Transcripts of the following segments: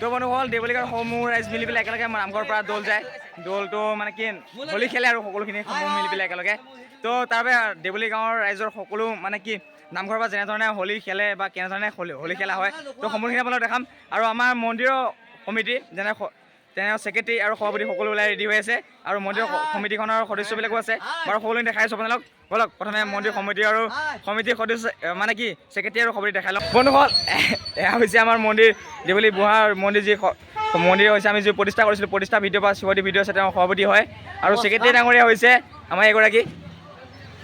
তো বন্ধুসকল দেৱলী গাঁৱৰ সমূহ ৰাইজ মিলি পেলাই একেলগে নামঘৰৰ পৰা দৌল যায়। দৌলটো মানে কি হোলী খেলে আৰু সকলোখিনি সমূহ মিলি পেলাই একেলগে। তো তাৰবাবে দেৱলী গাঁৱৰ ৰাইজৰ সকলো মানে কি নামঘৰৰ পৰা যেনেধৰণে হোলী খেলে বা কেনেধৰণে হোলী খেলা হয় তো সমূহখিনি আপোনালোকক দেখাম। আৰু আমাৰ মন্দিৰৰ সমিতি যেনে ছেক্ৰেটাৰী আৰু সভাপতি সকলো ওলাই ৰেডি হৈ আছে আৰু মন্দিৰ সমিতিখনৰ সদস্যবিলাকো আছে। বাৰু সকলোখিনি দেখাই আছোঁ আপোনালোক। বলক প্ৰথমে মন্দিৰ সমিতি আৰু সমিতিৰ সদস্য মানে কি ছেক্ৰেটাৰী আৰু সভাপতি দেখাই লওক। বন্ধুসকল এয়া হৈছে আমাৰ মন্দিৰ দেৱলী বুঢ়াৰ মন্দিৰ যি মন্দিৰ হৈছে আমি যি প্ৰতিষ্ঠা কৰিছিলোঁ প্ৰতিষ্ঠা ভিডিঅ' বা শিৱদী ভিডিঅ' আছে তেওঁ সভাপতি হয় আৰু ছেক্ৰেটাৰী ডাঙৰীয়া হৈছে আমাৰ এগৰাকী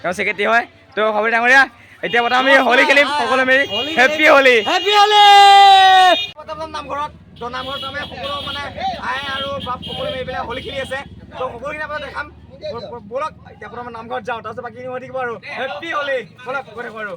তেওঁ ছেক্ৰেটাৰী হয়। তো সভাপতি ডাঙৰীয়া এতিয়া বৰ্তমান আমি হোলী খেলিম সকলো মিলি। হেপ্পী হোলী নামঘৰত। তো নামঘৰত আমি সকলো মানে আই আৰু বাপ সকলো মিলি পেলাই হোলী খেলি আছে। তো সকলোখিনি আপোনাক দেখাম। বলক এতিয়া প্ৰথমে নামঘৰত যাওঁ তাৰপিছত বাকীখিনি হৈ থাকিব আৰু হেপ্পী হোলী বলক গৈ থাকোঁ আৰু।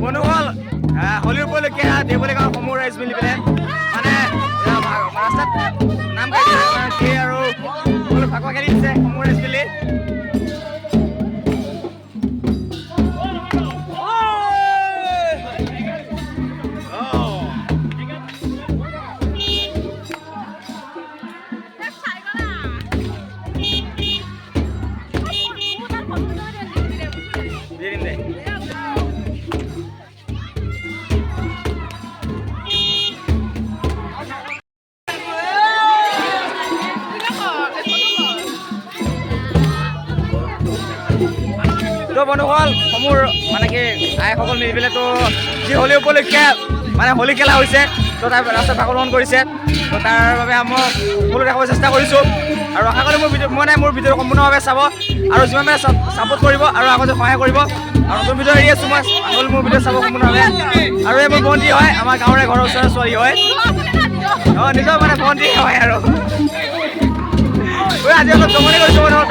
বন্ধুসকল হোলী উপলক্ষে দেৱলী গাঁৱৰ সমূহ ৰাইজ মিলি পেলাই মানে ৰাস্তাত নাম গাইছে আৰু ফাকুৱা খেলি দিছে সমূহ ৰাইজ মিলি। তো বন্ধুসকল সমূহ মানে কি আইসকল মিলি পেলাই তো যি হোলী উপলক্ষে মানে হোলী খেলা হৈছে তো তাৰ ৰাস্তাত ভাগগ্ৰহণ কৰিছে। তো তাৰ বাবে মই সকলো দেখাব চেষ্টা কৰিছোঁ আৰু আশা কৰি মোৰ ভিডিঅ'টো সম্পূৰ্ণভাৱে চাব আৰু যিমান পাৰে ছাপোৰ্ট কৰিব আৰু আগতে সহায় কৰিব। আৰু নতুন ভিডিঅ' এৰি আছোঁ মই আগলৈ মোৰ ভিডিঅ' চাব সম্পূৰ্ণভাৱে। আৰু এই মোৰ ভণ্টি হয় আমাৰ গাঁৱৰে ঘৰৰ ওচৰৰ ছোৱালী হয় নিজৰ মানে ভণ্টি হয় আৰু আজি অলপ জমনি কৰিছোঁ মানুহৰ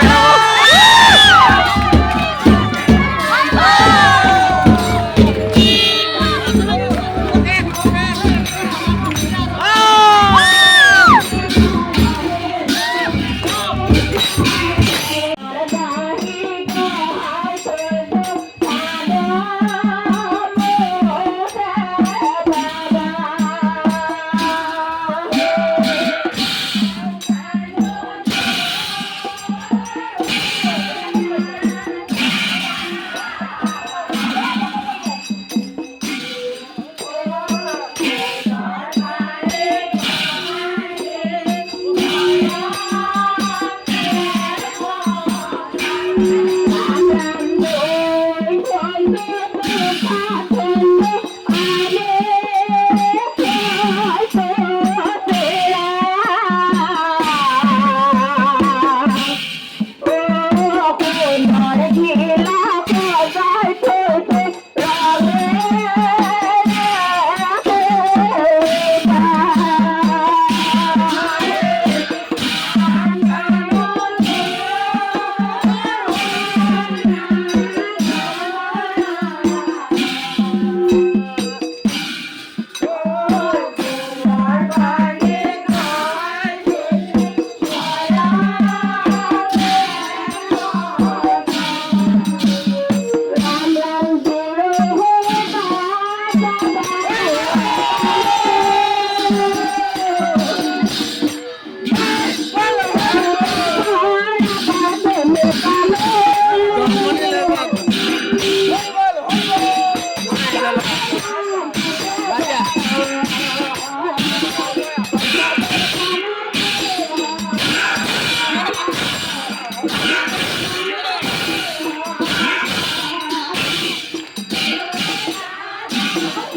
Thank you.